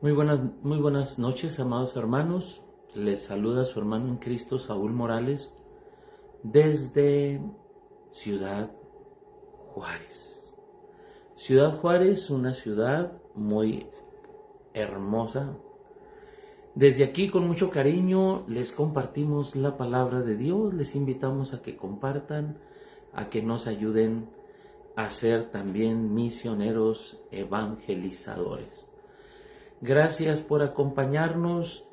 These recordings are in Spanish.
Muy buenas noches, amados hermanos. Les saluda su hermano en Cristo, Saúl Morales, desde Ciudad Juárez. Ciudad Juárez, una ciudad muy hermosa. Desde aquí, con mucho cariño, les compartimos la palabra de Dios. Les invitamos a que compartan, a que nos ayuden a ser también misioneros evangelizadores. Gracias por acompañarnos.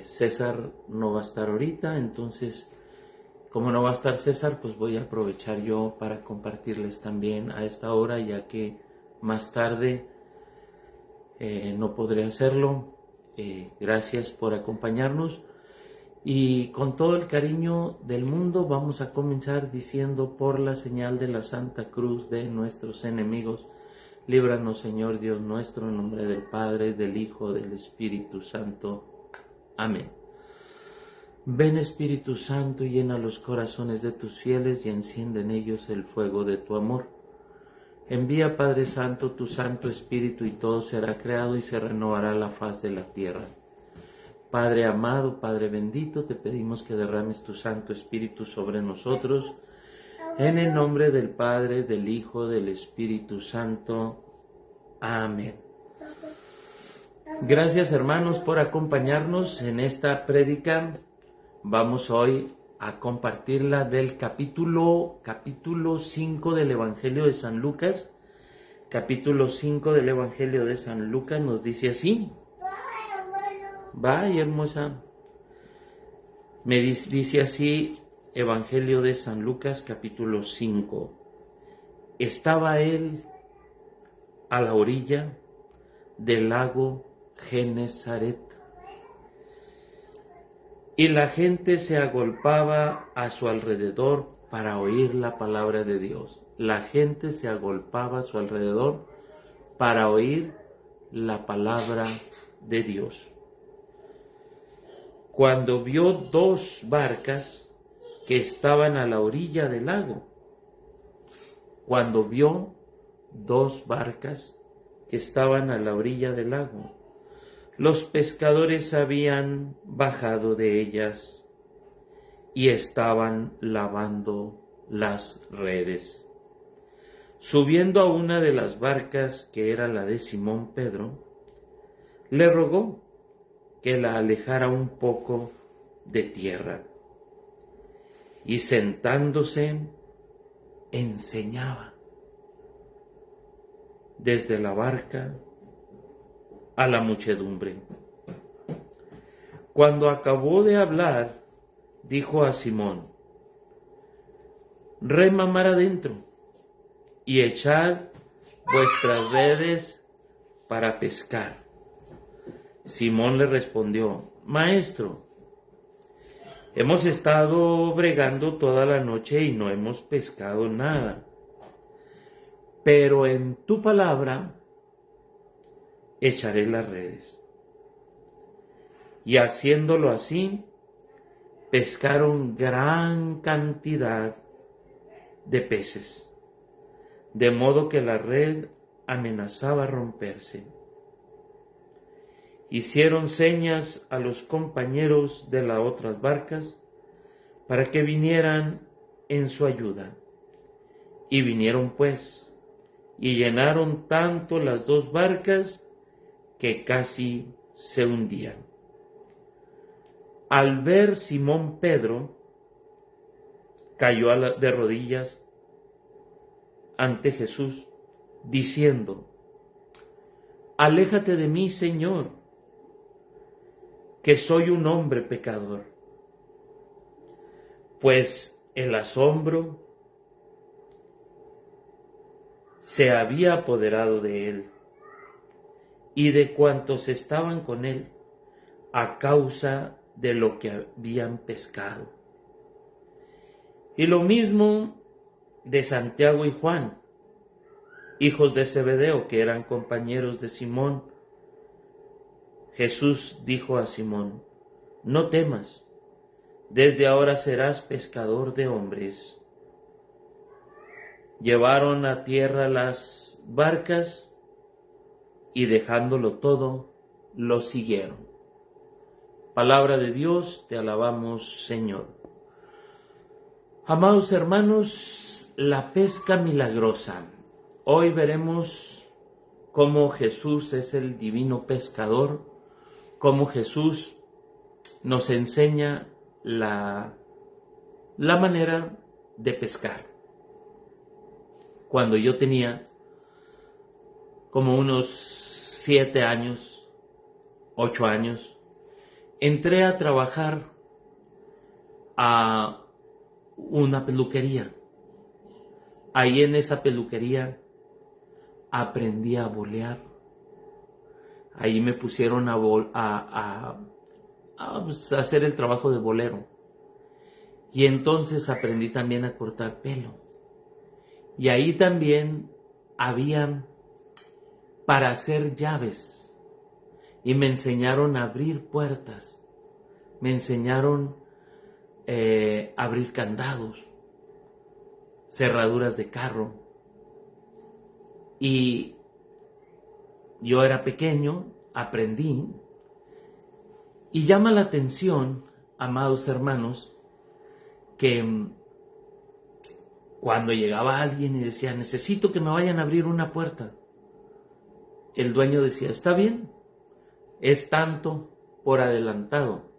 César no va a estar ahorita, entonces, como no va a estar César, pues voy a aprovechar yo para compartirles también a esta hora, ya que más tarde no podré hacerlo. Gracias por acompañarnos y con todo el cariño del mundo vamos a comenzar diciendo: por la señal de la Santa Cruz de nuestros enemigos, líbranos, Señor Dios nuestro, en nombre del Padre, del Hijo, del Espíritu Santo. Amén. Ven, Espíritu Santo, y llena los corazones de tus fieles y enciende en ellos el fuego de tu amor. Envía, Padre Santo, tu Santo Espíritu, y todo será creado y se renovará la faz de la tierra. Padre amado, Padre bendito, te pedimos que derrames tu Santo Espíritu sobre nosotros, en el nombre del Padre, del Hijo, del Espíritu Santo. Amén. Gracias, hermanos, por acompañarnos en esta prédica. Vamos hoy a compartirla del capítulo 5 del Evangelio de San Lucas. Capítulo 5 del Evangelio de San Lucas nos dice así. Vaya, hermosa. Dice así, Evangelio de San Lucas, capítulo 5. Estaba él a la orilla del lago Genesaret, y la gente se agolpaba a su alrededor para oír la palabra de Dios. La gente se agolpaba a su alrededor para oír la palabra de Dios. Cuando vio dos barcas que estaban a la orilla del lago, los pescadores habían bajado de ellas y estaban lavando las redes. Subiendo a una de las barcas, que era la de Simón Pedro, le rogó que la alejara un poco de tierra, y sentándose enseñaba desde la barca a la muchedumbre. Cuando acabó de hablar, dijo a Simón: rema mar adentro y echad vuestras redes para pescar. Simón le respondió: Maestro, hemos estado bregando toda la noche y no hemos pescado nada, pero en tu palabra echaré las redes. Y haciéndolo así, pescaron gran cantidad de peces, de modo que la red amenazaba romperse. Hicieron señas a los compañeros de las otras barcas para que vinieran en su ayuda. Y vinieron pues, y llenaron tanto las dos barcas que casi se hundían. Al ver Simón Pedro, cayó de rodillas ante Jesús, diciendo: aléjate de mí, Señor, que soy un hombre pecador. Pues el asombro se había apoderado de él y de cuantos estaban con él, a causa de lo que habían pescado. Y lo mismo de Santiago y Juan, hijos de Zebedeo, que eran compañeros de Simón. Jesús dijo a Simón: no temas, desde ahora serás pescador de hombres. Llevaron a tierra las barcas y dejándolo todo, lo siguieron. Palabra de Dios, te alabamos, Señor. Amados hermanos, la pesca milagrosa. Hoy veremos cómo Jesús es el divino pescador, cómo Jesús nos enseña la manera de pescar. Cuando yo tenía como unos 7 años, 8 años, entré a trabajar a una peluquería. Ahí en esa peluquería aprendí a bolear. Ahí me pusieron a hacer el trabajo de bolero. Y entonces aprendí también a cortar pelo. Y ahí también había para hacer llaves. Y me enseñaron a abrir puertas. Me enseñaron a abrir candados, cerraduras de carro. Y yo era pequeño, aprendí. Y llama la atención, amados hermanos, que cuando llegaba alguien y decía, necesito que me vayan a abrir una puerta, el dueño decía, está bien, es tanto por adelantado.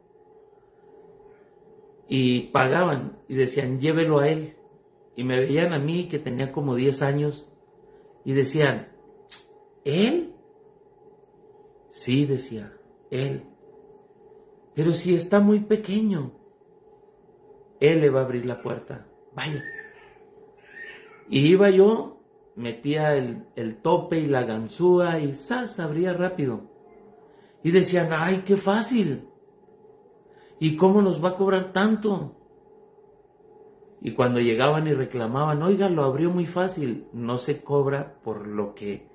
Y pagaban y decían, llévelo a él. Y me veían a mí, que tenía como 10 años, y decían, ¿él? Sí, decía, él. Pero si está muy pequeño, él le va a abrir la puerta. Vaya. Y iba yo, metía el tope y la ganzúa y ¡zas! Abría rápido. Y decían, ¡ay, qué fácil! ¿Y cómo nos va a cobrar tanto? Y cuando llegaban y reclamaban, oiga, lo abrió muy fácil. No se cobra por lo que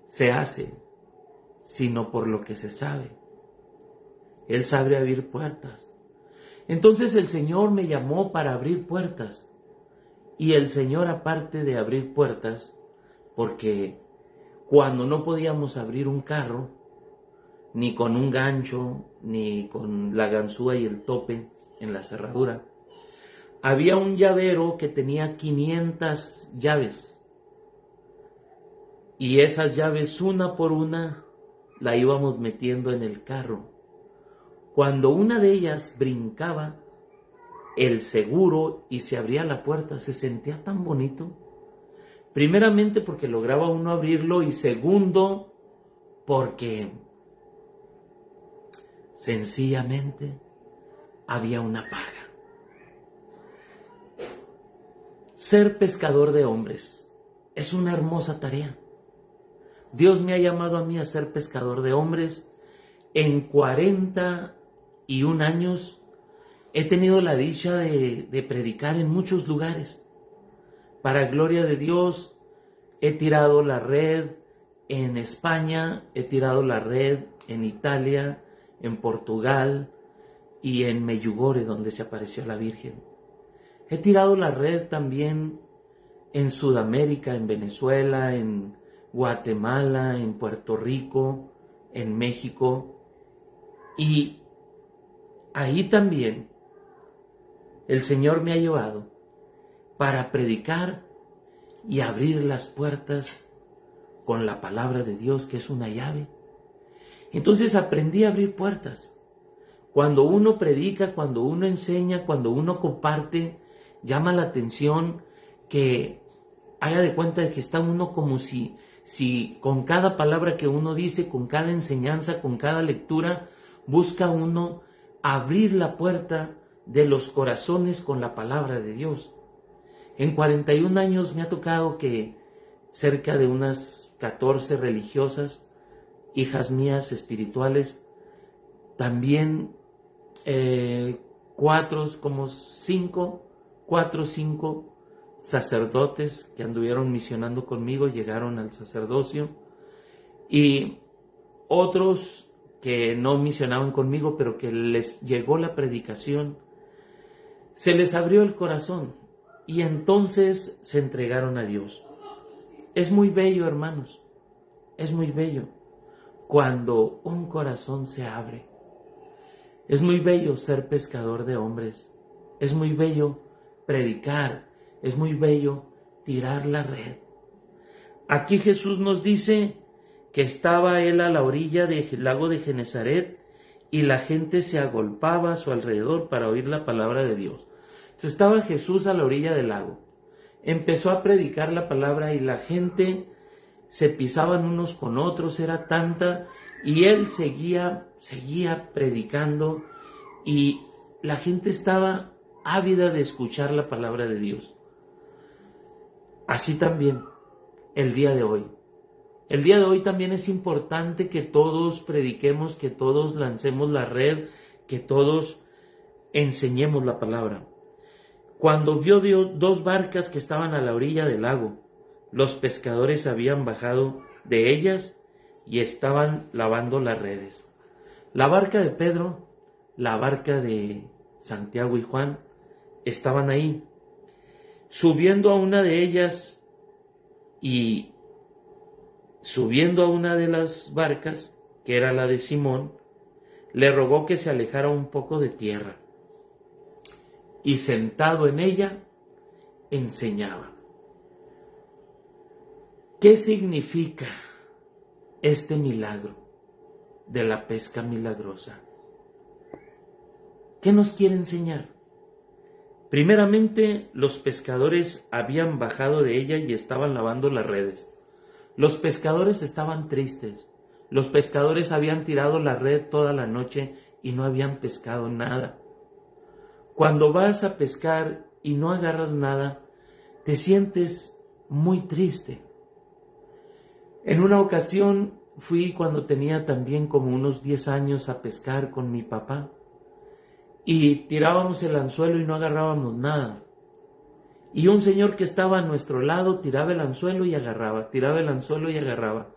se hace, sino por lo que se sabe. Él sabe abrir puertas. Entonces el Señor me llamó para abrir puertas. Y el Señor, aparte de abrir puertas, porque cuando no podíamos abrir un carro, ni con un gancho, ni con la ganzúa y el tope en la cerradura, había un llavero que tenía 500 llaves. Y esas llaves, una por una, la íbamos metiendo en el carro. Cuando una de ellas brincaba el seguro y se abría la puerta, se sentía tan bonito. Primeramente porque lograba uno abrirlo, y segundo porque sencillamente había una paga. Ser pescador de hombres es una hermosa tarea. Dios me ha llamado a mí a ser pescador de hombres. En 41 años he tenido la dicha de predicar en muchos lugares. Para gloria de Dios, he tirado la red en España, he tirado la red en Italia, en Portugal y en Meyugore, donde se apareció la Virgen. He tirado la red también en Sudamérica, en Venezuela, en Guatemala, en Puerto Rico, en México. Y ahí también el Señor me ha llevado para predicar y abrir las puertas con la palabra de Dios, que es una llave. Entonces aprendí a abrir puertas. Cuando uno predica, cuando uno enseña, cuando uno comparte, llama la atención que haga de cuenta de que está uno como si con cada palabra que uno dice, con cada enseñanza, con cada lectura, busca uno abrir la puerta de los corazones con la palabra de Dios. En 41 años me ha tocado que cerca de unas 14 religiosas, hijas mías espirituales, también 4 o 5 sacerdotes que anduvieron misionando conmigo llegaron al sacerdocio, y otros que no misionaban conmigo, pero que les llegó la predicación, se les abrió el corazón y entonces se entregaron a Dios. Es muy bello, hermanos, es muy bello, cuando un corazón se abre. Es muy bello ser pescador de hombres. Es muy bello predicar. Es muy bello tirar la red. Aquí Jesús nos dice que estaba él a la orilla del lago de Genesaret y la gente se agolpaba a su alrededor para oír la palabra de Dios. Entonces estaba Jesús a la orilla del lago. Empezó a predicar la palabra y la gente se pisaban unos con otros, era tanta, y él seguía predicando y la gente estaba ávida de escuchar la palabra de Dios. Así también el día de hoy. El día de hoy también es importante que todos prediquemos, que todos lancemos la red, que todos enseñemos la palabra. Cuando vio Dios 2 barcas que estaban a la orilla del lago, los pescadores habían bajado de ellas y estaban lavando las redes. La barca de Pedro, la barca de Santiago y Juan, estaban ahí. Subiendo a una de ellas y subiendo a una de las barcas, que era la de Simón, le rogó que se alejara un poco de tierra. Y sentado en ella, enseñaba. ¿Qué significa este milagro de la pesca milagrosa? ¿Qué nos quiere enseñar? Primeramente, los pescadores habían bajado de ella y estaban lavando las redes. Los pescadores estaban tristes. Los pescadores habían tirado la red toda la noche y no habían pescado nada. Cuando vas a pescar y no agarras nada, te sientes muy triste. En una ocasión fui cuando tenía también como unos 10 años a pescar con mi papá y tirábamos el anzuelo y no agarrábamos nada. Y un señor que estaba a nuestro lado tiraba el anzuelo y agarraba, tiraba el anzuelo y agarraba.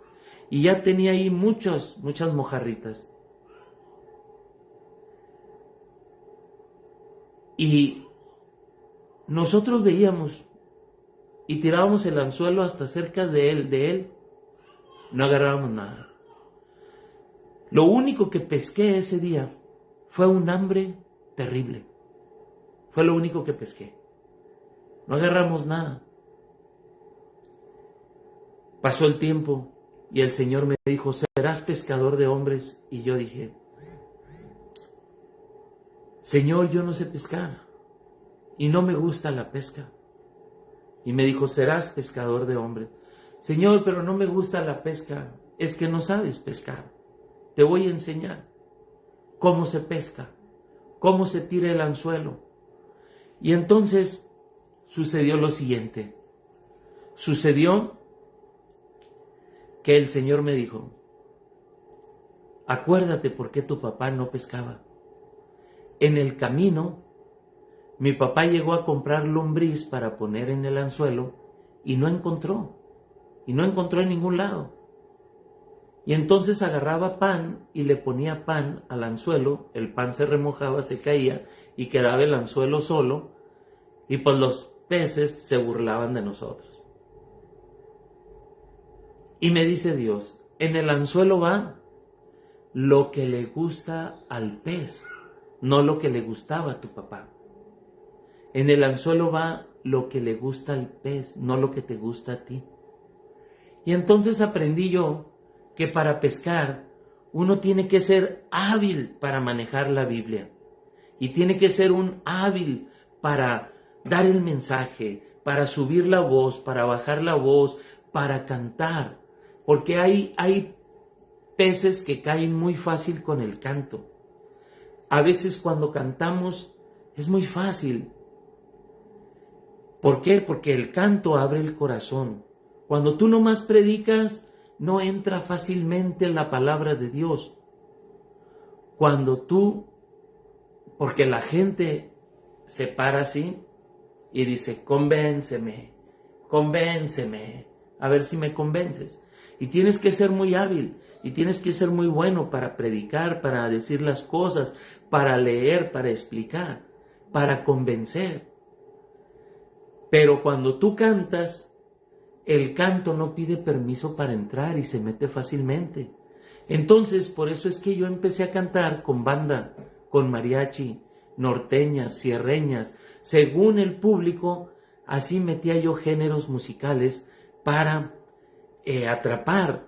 Y ya tenía ahí muchas mojarritas. Y nosotros veíamos y tirábamos el anzuelo hasta cerca de él, no agarrábamos nada. Lo único que pesqué ese día fue un hambre terrible. Fue lo único que pesqué. No agarramos nada. Pasó el tiempo y el Señor me dijo, ¿serás pescador de hombres? Y yo dije, Señor, yo no sé pescar y no me gusta la pesca. Y me dijo, serás pescador de hombres. Señor, pero no me gusta la pesca, es que no sabes pescar. Te voy a enseñar cómo se pesca, cómo se tira el anzuelo. Y entonces sucedió lo siguiente. Sucedió que el Señor me dijo, acuérdate por qué tu papá no pescaba. En el camino, mi papá llegó a comprar lombriz para poner en el anzuelo y no encontró en ningún lado. Y entonces agarraba pan y le ponía pan al anzuelo, el pan se remojaba, se caía y quedaba el anzuelo solo y pues los peces se burlaban de nosotros. Y me dice Dios, en el anzuelo va lo que le gusta al pez, no lo que le gustaba a tu papá. En el anzuelo va lo que le gusta al pez, no lo que te gusta a ti. Y entonces aprendí yo que para pescar uno tiene que ser hábil para manejar la Biblia. Y tiene que ser un hábil para dar el mensaje, para subir la voz, para bajar la voz, para cantar. Porque hay peces que caen muy fácil con el canto. A veces cuando cantamos es muy fácil. ¿Por qué? Porque el canto abre el corazón. Cuando tú nomás predicas, no entra fácilmente la palabra de Dios. Porque la gente se para así y dice, convénceme, a ver si me convences. Y tienes que ser muy hábil, y tienes que ser muy bueno para predicar, para decir las cosas, para leer, para explicar, para convencer. Pero cuando tú cantas, el canto no pide permiso para entrar y se mete fácilmente. Entonces, por eso es que yo empecé a cantar con banda, con mariachi, norteñas, sierreñas. Según el público, así metía yo géneros musicales para atrapar.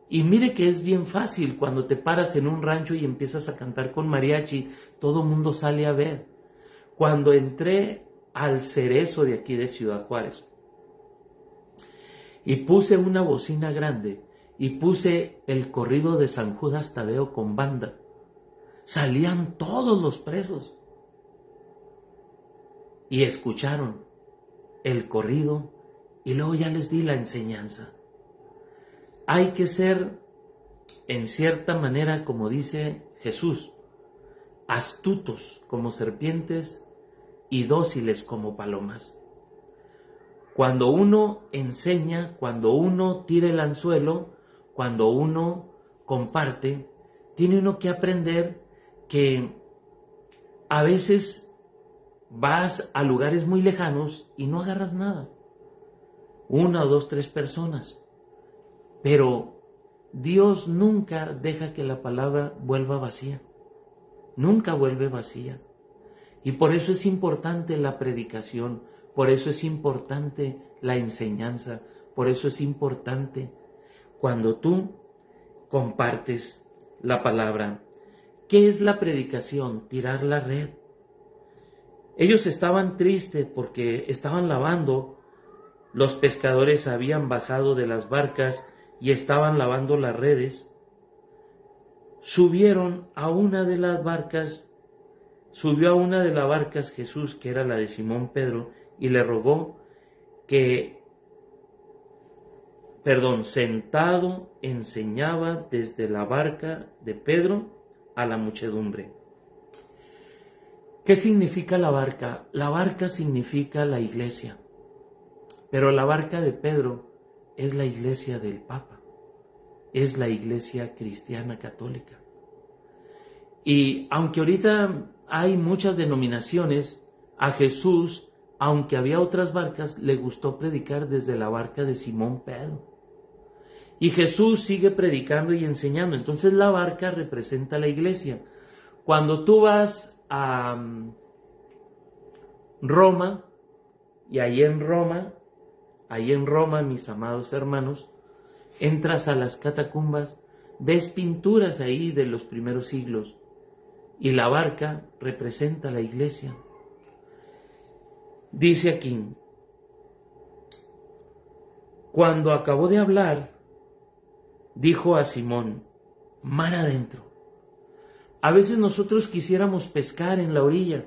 Y mire que es bien fácil cuando te paras en un rancho y empiezas a cantar con mariachi, todo el mundo sale a ver. Cuando entré al Cerezo de aquí de Ciudad Juárez y puse una bocina grande y puse el corrido de San Judas Tadeo con banda, salían todos los presos y escucharon el corrido y luego ya les di la enseñanza. Hay que ser, en cierta manera, como dice Jesús, astutos como serpientes y dóciles como palomas. Cuando uno enseña, cuando uno tira el anzuelo, cuando uno comparte, tiene uno que aprender que a veces vas a lugares muy lejanos y no agarras nada. 1, 2, 3 personas. Pero Dios nunca deja que la palabra vuelva vacía. Nunca vuelve vacía. Y por eso es importante la predicación, por eso es importante la enseñanza, por eso es importante cuando tú compartes la palabra. ¿Qué es la predicación? Tirar la red. Ellos estaban tristes porque estaban lavando. Los pescadores habían bajado de las barcas y estaban lavando las redes. Subieron a una de las barcas. Subió a una de las barcas Jesús, que era la de Simón Pedro, y le rogó que, sentado enseñaba desde la barca de Pedro a la muchedumbre. ¿Qué significa la barca? La barca significa la iglesia, pero la barca de Pedro es la iglesia del Papa, es la iglesia cristiana católica. Y aunque ahorita hay muchas denominaciones, a Jesús, aunque había otras barcas, le gustó predicar desde la barca de Simón Pedro. Y Jesús sigue predicando y enseñando. Entonces la barca representa la iglesia. Cuando tú vas a Roma, y ahí en Roma, mis amados hermanos, entras a las catacumbas, ves pinturas ahí de los primeros siglos. Y la barca representa la iglesia. Dice aquí, cuando acabó de hablar, dijo a Simón, mar adentro. A veces nosotros quisiéramos pescar en la orilla,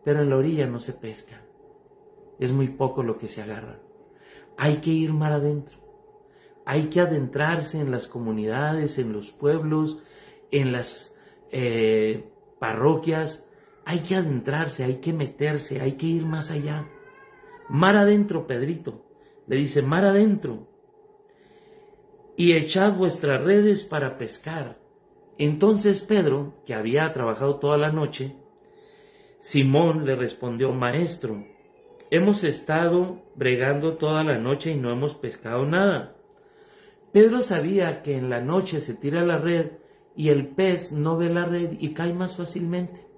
pero en la orilla no se pesca. Es muy poco lo que se agarra. Hay que ir mar adentro. Hay que adentrarse en las comunidades, en los pueblos, en las parroquias. Hay que adentrarse, hay que meterse, hay que ir más allá. Mar adentro, Pedrito. Le dice, mar adentro. Y echad vuestras redes para pescar. Entonces Pedro, que había trabajado toda la noche, Simón le respondió, maestro, hemos estado bregando toda la noche y no hemos pescado nada. Pedro sabía que en la noche se tira la red y el pez no ve la red y cae más fácilmente.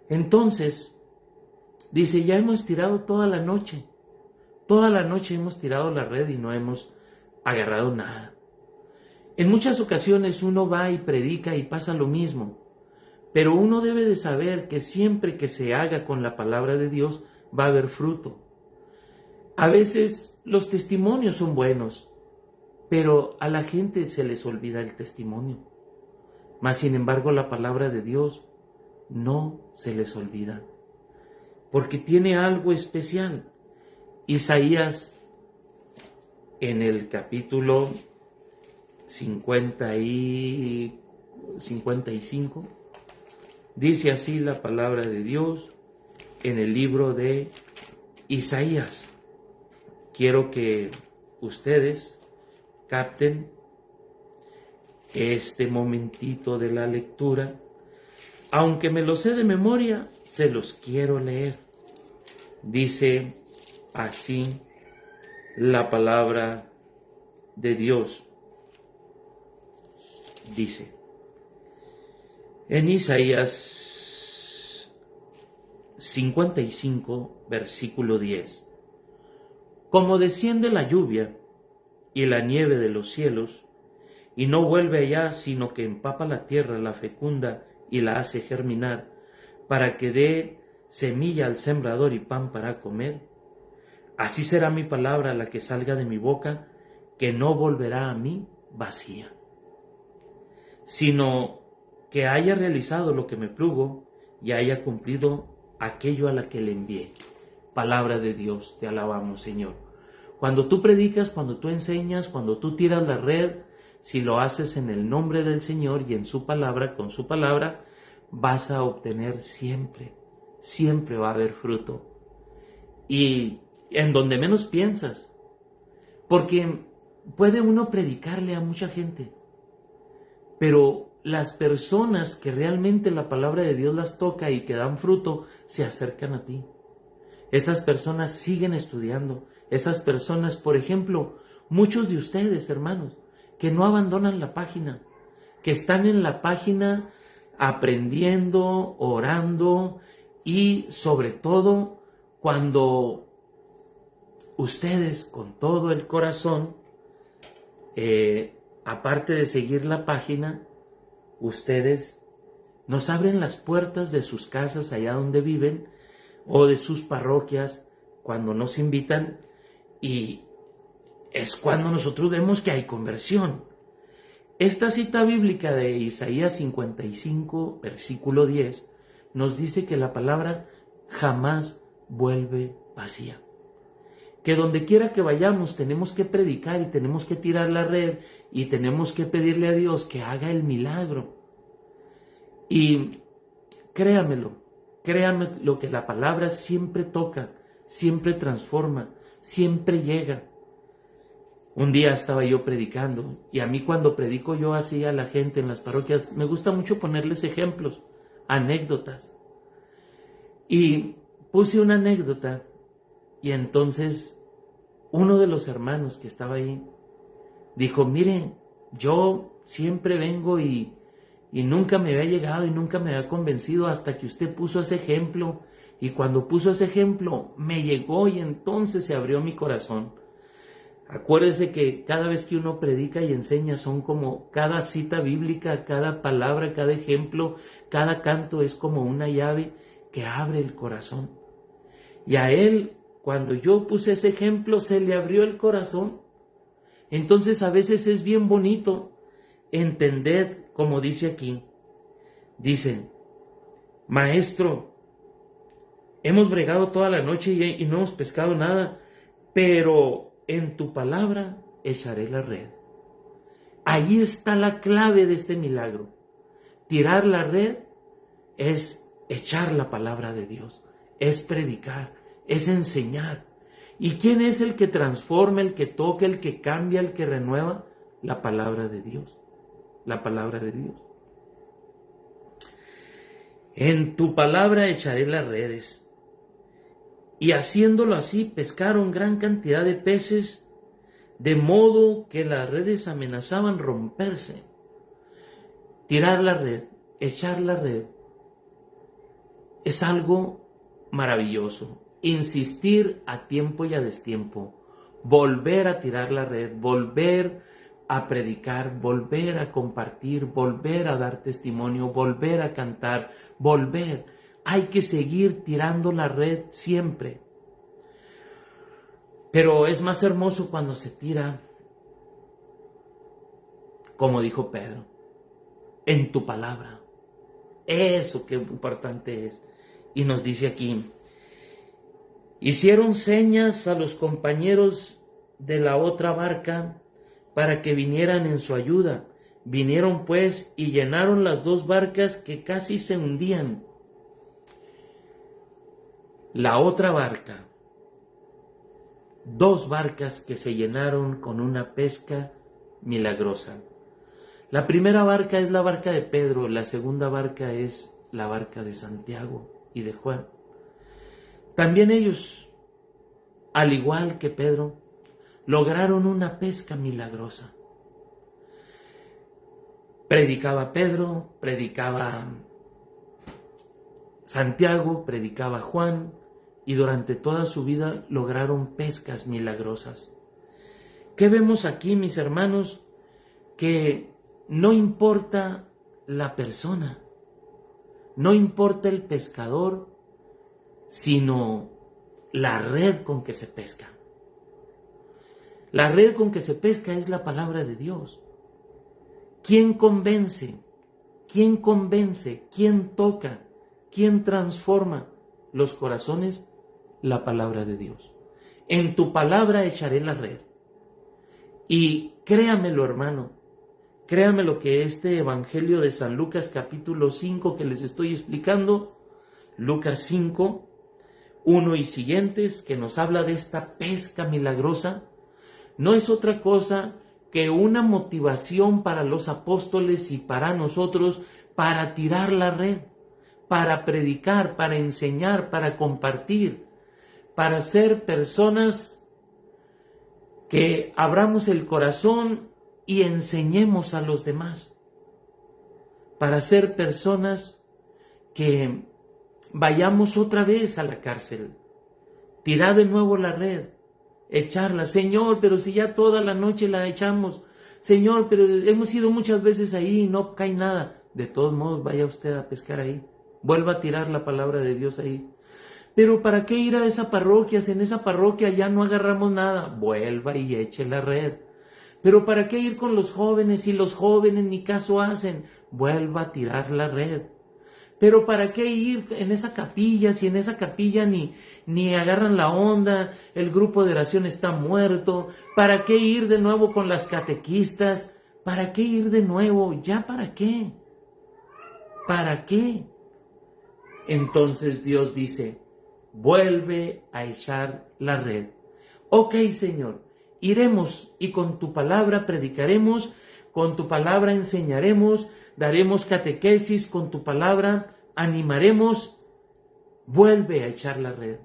Entonces, dice, ya hemos tirado toda la noche hemos tirado la red y no hemos agarrado nada. En muchas ocasiones uno va y predica y pasa lo mismo, pero uno debe de saber que siempre que se haga con la palabra de Dios va a haber fruto. A veces los testimonios son buenos, pero a la gente se les olvida el testimonio. Mas sin embargo la palabra de Dios no se les olvida, porque tiene algo especial. Isaías, en el capítulo 55, dice así la palabra de Dios en el libro de Isaías. Quiero que ustedes capten este momentito de la lectura. Aunque me lo sé de memoria, se los quiero leer. Dice así la palabra de Dios. dice en Isaías 55, versículo 10, como desciende la lluvia y la nieve de los cielos, y no vuelve allá, sino que empapa la tierra, la fecunda y la hace germinar, para que dé semilla al sembrador y pan para comer, así será mi palabra la que salga de mi boca, que no volverá a mí vacía, sino que haya realizado lo que me plugo y haya cumplido aquello a la que le envié. Palabra de Dios, te alabamos, Señor. Cuando tú predicas, cuando tú enseñas, cuando tú tiras la red, si lo haces en el nombre del Señor y en su palabra, con su palabra, vas a obtener siempre, siempre va a haber fruto. Y en donde menos piensas, porque puede uno predicarle a mucha gente, pero las personas que realmente la palabra de Dios las toca y que dan fruto, se acercan a ti. Esas personas siguen estudiando. Esas personas, por ejemplo, muchos de ustedes, hermanos, que no abandonan la página, que están en la página aprendiendo, orando y sobre todo cuando ustedes con todo el corazón, aparte de seguir la página, ustedes nos abren las puertas de sus casas allá donde viven o de sus parroquias cuando nos invitan, y es cuando nosotros vemos que hay conversión. Esta cita bíblica de Isaías 55, versículo 10, nos dice que la palabra jamás vuelve vacía. Que donde quiera que vayamos tenemos que predicar y tenemos que tirar la red y tenemos que pedirle a Dios que haga el milagro. Y créame lo que la palabra siempre toca, siempre transforma, siempre llega. Un día estaba yo predicando y a mí cuando predico yo así a la gente en las parroquias, me gusta mucho ponerles ejemplos, anécdotas. Y puse una anécdota y entonces uno de los hermanos que estaba ahí dijo, miren, yo siempre vengo y nunca me había llegado y nunca me había convencido hasta que usted puso ese ejemplo, y cuando puso ese ejemplo me llegó y entonces se abrió mi corazón. Acuérdese que cada vez que uno predica y enseña son como cada cita bíblica, cada palabra, cada ejemplo, cada canto es como una llave que abre el corazón. Y a él, cuando yo puse ese ejemplo, se le abrió el corazón. Entonces a veces es bien bonito entender, como dice aquí, dicen, maestro, hemos bregado toda la noche y no hemos pescado nada, pero en tu palabra echaré la red. Ahí está la clave de este milagro. Tirar la red es echar la palabra de Dios, es predicar, es enseñar. ¿Y quién es el que transforma, el que toca, el que cambia, el que renueva? La palabra de Dios. La palabra de Dios. En tu palabra echaré las redes. Y haciéndolo así, pescaron gran cantidad de peces, de modo que las redes amenazaban romperse. Tirar la red, echar la red, es algo maravilloso. Insistir a tiempo y a destiempo. Volver a tirar la red, volver a predicar, volver a compartir, volver a dar testimonio, volver a cantar, volver. Hay que seguir tirando la red siempre. Pero es más hermoso cuando se tira, como dijo Pedro, en tu palabra. Eso qué importante es. Y nos dice aquí, hicieron señas a los compañeros de la otra barca para que vinieran en su ayuda. Vinieron pues y llenaron las dos barcas que casi se hundían. La otra barca, dos barcas que se llenaron con una pesca milagrosa. La primera barca es la barca de Pedro, la segunda barca es la barca de Santiago y de Juan. También ellos, al igual que Pedro, lograron una pesca milagrosa. Predicaba Pedro, predicaba Santiago, predicaba Juan, y durante toda su vida lograron pescas milagrosas. ¿Qué vemos aquí, mis hermanos? Que no importa la persona, no importa el pescador, sino la red con que se pesca. La red con que se pesca es la palabra de Dios. ¿Quién convence? ¿Quién convence? ¿Quién toca? ¿Quién transforma los corazones? La palabra de Dios. En tu palabra echaré la red. Y créamelo, hermano, créamelo que este Evangelio de San Lucas capítulo 5 que les estoy explicando, Lucas 5, 1 y siguientes, que nos habla de esta pesca milagrosa, no es otra cosa que una motivación para los apóstoles y para nosotros para tirar la red, para predicar, para enseñar, para compartir, para ser personas que abramos el corazón y enseñemos a los demás, para ser personas que vayamos otra vez a la cárcel, tirar de nuevo la red, echarla. Señor, pero si ya toda la noche la echamos. Señor, pero hemos ido muchas veces ahí y no cae nada. De todos modos, vaya usted a pescar ahí. Vuelva a tirar la palabra de Dios ahí. Pero ¿para qué ir a esa parroquia? Si en esa parroquia ya no agarramos nada. Vuelva y eche la red. Pero ¿para qué ir con los jóvenes si los jóvenes ni caso hacen? Vuelva a tirar la red. Pero ¿para qué ir en esa capilla si en esa capilla ni agarran la onda, el grupo de oración está muerto? ¿Para qué ir de nuevo con las catequistas? ¿Para qué ir de nuevo? ¿Ya para qué? ¿Para qué? Entonces Dios dice, vuelve a echar la red. Ok, Señor, iremos y con tu palabra predicaremos, con tu palabra enseñaremos, daremos catequesis, con tu palabra animaremos. Vuelve a echar la red.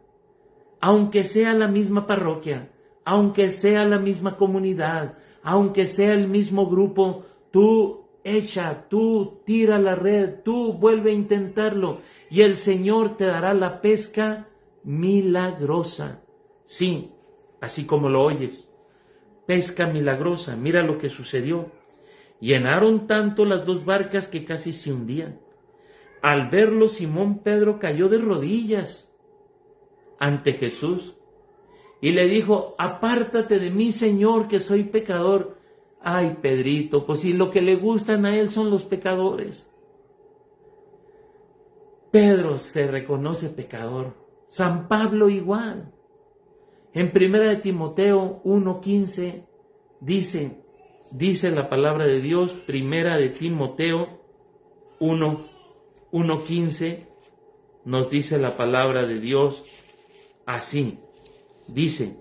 Aunque sea la misma parroquia, aunque sea la misma comunidad, aunque sea el mismo grupo, tú echa, tú tira la red, tú vuelve a intentarlo y el Señor te dará la pesca milagrosa. Sí, así como lo oyes, pesca milagrosa. Mira lo que sucedió. Llenaron tanto las dos barcas que casi se hundían. Al verlo, Simón Pedro cayó de rodillas ante Jesús y le dijo, apártate de mí, Señor, que soy pecador. Ay, Pedrito, pues si lo que le gustan a él son los pecadores. Pedro se reconoce pecador. San Pablo igual. En 1 de Timoteo 1:15 dice la palabra de Dios, 1 de Timoteo 1:15, nos dice la palabra de Dios así. Dice,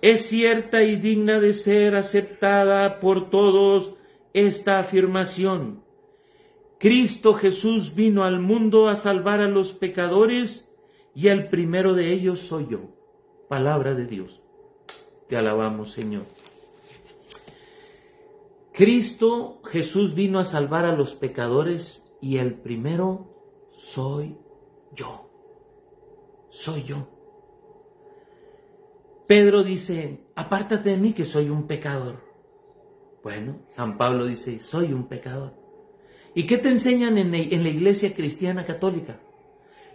es cierta y digna de ser aceptada por todos esta afirmación. Cristo Jesús vino al mundo a salvar a los pecadores y el primero de ellos soy yo. Palabra de Dios. Te alabamos, Señor. Cristo Jesús vino a salvar a los pecadores y el primero soy yo. Soy yo. Pedro dice, apártate de mí que soy un pecador. Bueno, San Pablo dice, soy un pecador. ¿Y qué te enseñan en la iglesia cristiana católica?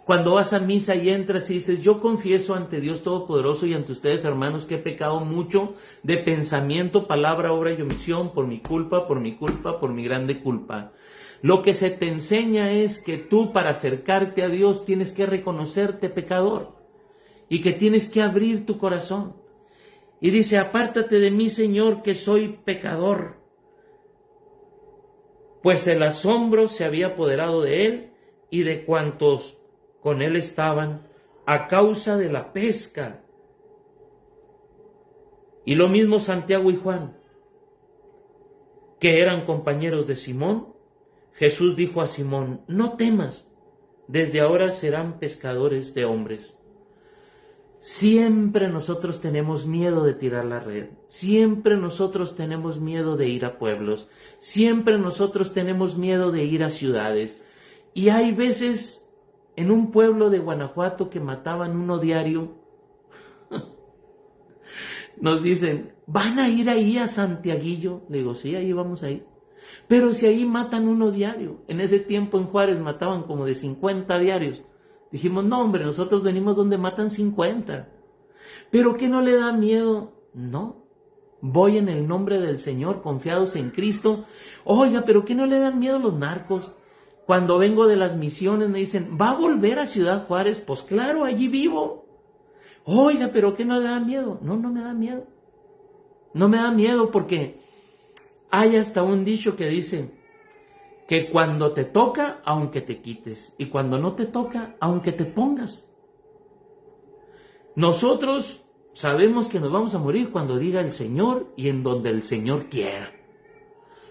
Cuando vas a misa y entras y dices, yo confieso ante Dios Todopoderoso y ante ustedes, hermanos, que he pecado mucho de pensamiento, palabra, obra y omisión, por mi culpa, por mi grande culpa. Lo que se te enseña es que tú, para acercarte a Dios, tienes que reconocerte pecador y que tienes que abrir tu corazón. Y dice, apártate de mí, Señor, que soy pecador. Pues el asombro se había apoderado de él y de cuantos con él estaban a causa de la pesca. Y lo mismo Santiago y Juan, que eran compañeros de Simón. Jesús dijo a Simón, no temas, desde ahora serán pescadores de hombres. Siempre nosotros tenemos miedo de tirar la red, siempre nosotros tenemos miedo de ir a pueblos, siempre nosotros tenemos miedo de ir a ciudades. Y hay veces en un pueblo de Guanajuato que mataban uno diario, nos dicen, ¿van a ir ahí a Santiaguillo? Le digo, sí, ahí vamos a ir. Pero si ahí matan uno diario, en ese tiempo en Juárez mataban como de 50 diarios. Dijimos, no hombre, nosotros venimos donde matan 50. ¿Pero qué no le da miedo? No. Voy en el nombre del Señor, confiados en Cristo. Oiga, ¿pero qué no le dan miedo los narcos? Cuando vengo de las misiones me dicen, ¿va a volver a Ciudad Juárez? Pues claro, allí vivo. Oiga, ¿pero qué no le da miedo? No, no me da miedo. No me da miedo porque hay hasta un dicho que dice que cuando te toca, aunque te quites, y cuando no te toca, aunque te pongas. Nosotros sabemos que nos vamos a morir cuando diga el Señor y en donde el Señor quiera.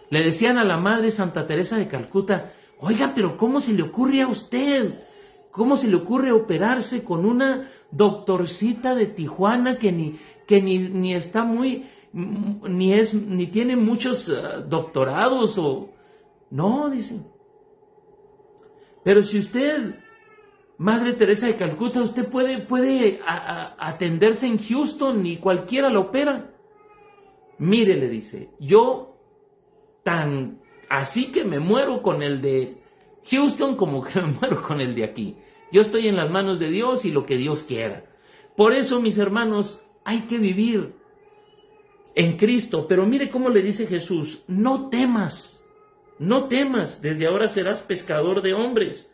Le decían a la Madre Santa Teresa de Calcuta, oiga, pero ¿cómo se le ocurre a usted? ¿Cómo se le ocurre operarse con una doctorcita de Tijuana que ni está muy, ni tiene muchos doctorados o... No, dice. Pero si usted, Madre Teresa de Calcuta, usted puede atenderse en Houston y cualquiera la opera. Mire, le dice, yo tan así que me muero con el de Houston como que me muero con el de aquí. Yo estoy en las manos de Dios y lo que Dios quiera. Por eso, mis hermanos, hay que vivir en Cristo. Pero mire cómo le dice Jesús, no temas. No temas, desde ahora serás pescador de hombres.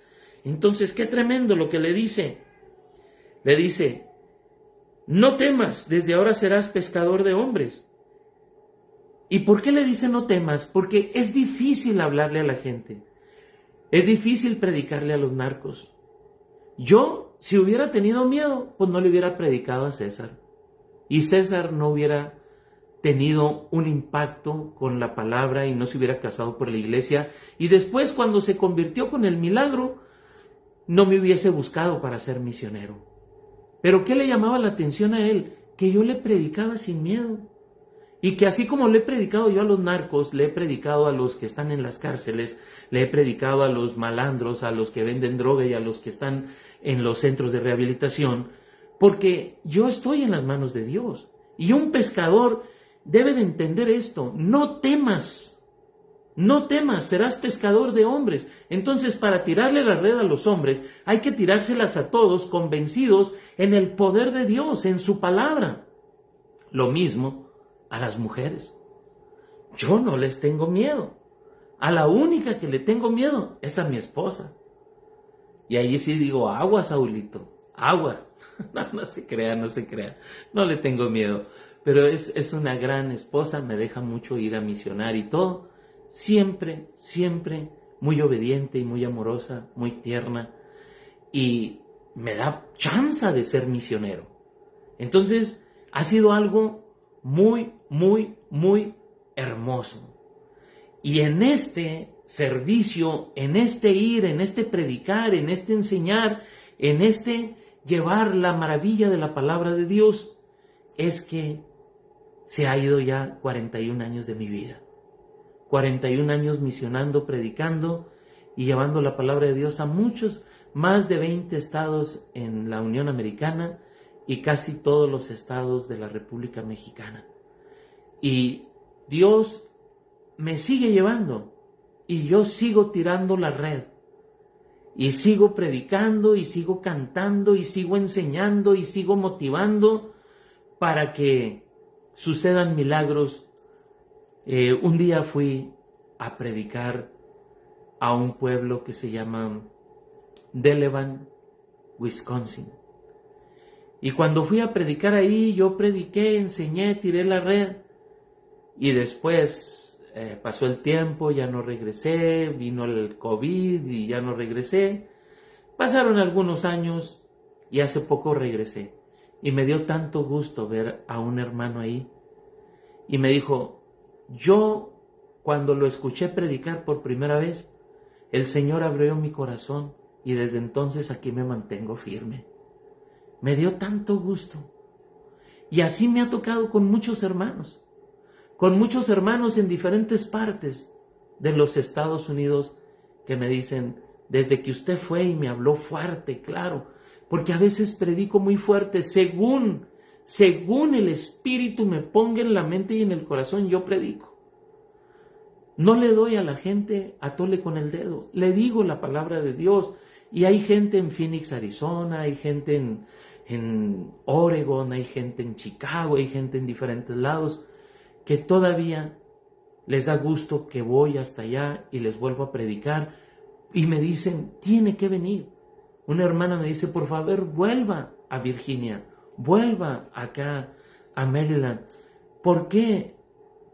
Entonces, qué tremendo lo que le dice. Le dice, no temas, desde ahora serás pescador de hombres. ¿Y por qué le dice no temas? Porque es difícil hablarle a la gente. Es difícil predicarle a los narcos. Yo, si hubiera tenido miedo, pues no le hubiera predicado a César. Y César no hubiera tenido un impacto con la palabra y no se hubiera casado por la iglesia. Y después, cuando se convirtió con el milagro, no me hubiese buscado para ser misionero. Pero ¿qué le llamaba la atención a él? Que yo le predicaba sin miedo. Y que así como le he predicado yo a los narcos, le he predicado a los que están en las cárceles, le he predicado a los malandros, a los que venden droga y a los que están en los centros de rehabilitación, porque yo estoy en las manos de Dios. Y un pescador debe de entender esto, no temas, serás pescador de hombres. Entonces, para tirarle la red a los hombres, hay que tirárselas a todos convencidos en el poder de Dios, en su palabra. Lo mismo a las mujeres. Yo no les tengo miedo. A la única que le tengo miedo es a mi esposa. Y ahí sí digo, aguas, Saulito, aguas. No se crea. No le tengo miedo. Pero es una gran esposa, me deja mucho ir a misionar y todo. Siempre muy obediente y muy amorosa, muy tierna. Y me da chance de ser misionero. Entonces, ha sido algo muy hermoso. Y en este servicio, en este ir, en este predicar, en este enseñar, en este llevar la maravilla de la palabra de Dios, es que se ha ido ya 41 años de mi vida. 41 años misionando, predicando y llevando la palabra de Dios a muchos, más de 20 estados en la Unión Americana y casi todos los estados de la República Mexicana. Y Dios me sigue llevando y yo sigo tirando la red y sigo predicando y sigo cantando y sigo enseñando y sigo motivando para que sucedan milagros. Un día fui a predicar a un pueblo que se llama Delavan, Wisconsin. Y cuando fui a predicar ahí, yo prediqué, enseñé, tiré la red. Y después pasó el tiempo, ya no regresé, vino el COVID y ya no regresé. Pasaron algunos años y hace poco regresé. Y me dio tanto gusto ver a un hermano ahí. Y me dijo, yo cuando lo escuché predicar por primera vez, el Señor abrió mi corazón y desde entonces aquí me mantengo firme. Me dio tanto gusto. Y así me ha tocado con muchos hermanos en diferentes partes de los Estados Unidos que me dicen, desde que usted fue y me habló fuerte, claro, porque a veces predico muy fuerte, según el Espíritu me ponga en la mente y en el corazón, yo predico. No le doy a la gente a tole con el dedo, le digo la palabra de Dios. Y hay gente en Phoenix, Arizona, hay gente en Oregon, hay gente en Chicago, hay gente en diferentes lados que todavía les da gusto que voy hasta allá y les vuelvo a predicar y me dicen, tiene que venir. Una hermana me dice, por favor, vuelva a Virginia, vuelva acá a Maryland. ¿Por qué?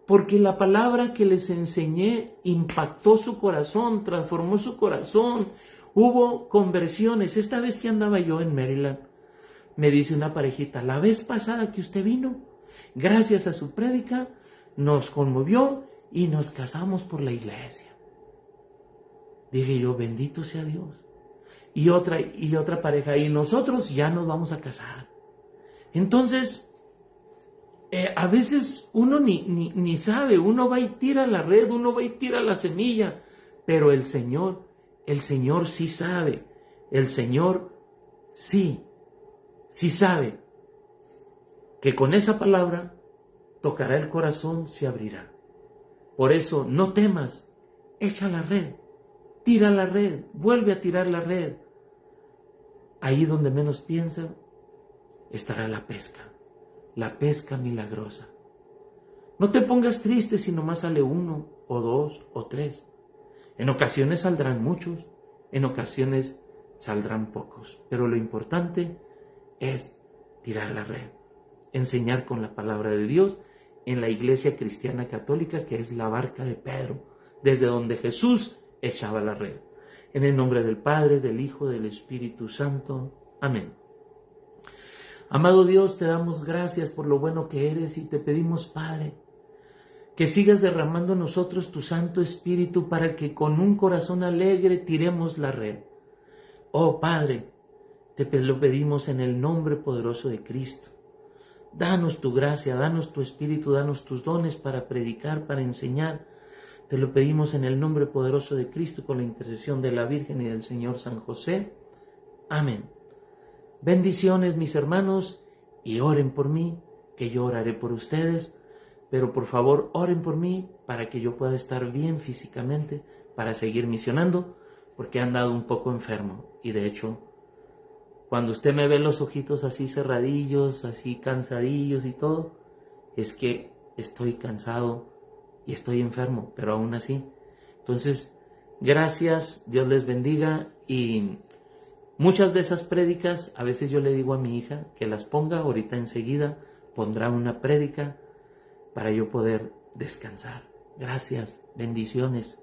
Porque la palabra que les enseñé impactó su corazón, transformó su corazón. Hubo conversiones. Esta vez que andaba yo en Maryland, me dice una parejita, la vez pasada que usted vino, gracias a su prédica, nos conmovió y nos casamos por la iglesia. Dije yo, bendito sea Dios. Y otra pareja, y nosotros ya nos vamos a casar. Entonces, a veces uno ni sabe, uno va y tira la red, uno va y tira la semilla, pero el Señor sí sabe, el Señor sí sabe que con esa palabra tocará el corazón, se abrirá. Por eso no temas, echa la red, tira la red, vuelve a tirar la red. Ahí donde menos piensa estará la pesca milagrosa. No te pongas triste si nomás sale 1 o 2 o 3. En ocasiones saldrán muchos, en ocasiones saldrán pocos, pero lo importante es tirar la red, enseñar con la palabra de Dios en la iglesia cristiana católica, que es la barca de Pedro, desde donde Jesús echaba la red. En el nombre del Padre, del Hijo, del Espíritu Santo. Amén. Amado Dios, te damos gracias por lo bueno que eres y te pedimos, Padre, que sigas derramando en nosotros tu Santo Espíritu para que con un corazón alegre tiremos la red. Oh Padre, te lo pedimos en el nombre poderoso de Cristo. Danos tu gracia, danos tu Espíritu, danos tus dones para predicar, para enseñar. Te lo pedimos en el nombre poderoso de Cristo, con la intercesión de la Virgen y del Señor San José. Amén. Bendiciones, mis hermanos, y oren por mí, que yo oraré por ustedes, pero por favor oren por mí para que yo pueda estar bien físicamente, para seguir misionando, porque he andado un poco enfermo. Y de hecho, cuando usted me ve los ojitos así cerradillos, así cansadillos y todo, es que estoy cansado y estoy enfermo, pero aún así. Entonces, gracias, Dios les bendiga, y muchas de esas prédicas, a veces yo le digo a mi hija que las ponga, ahorita enseguida pondrá una prédica para yo poder descansar. Gracias, bendiciones.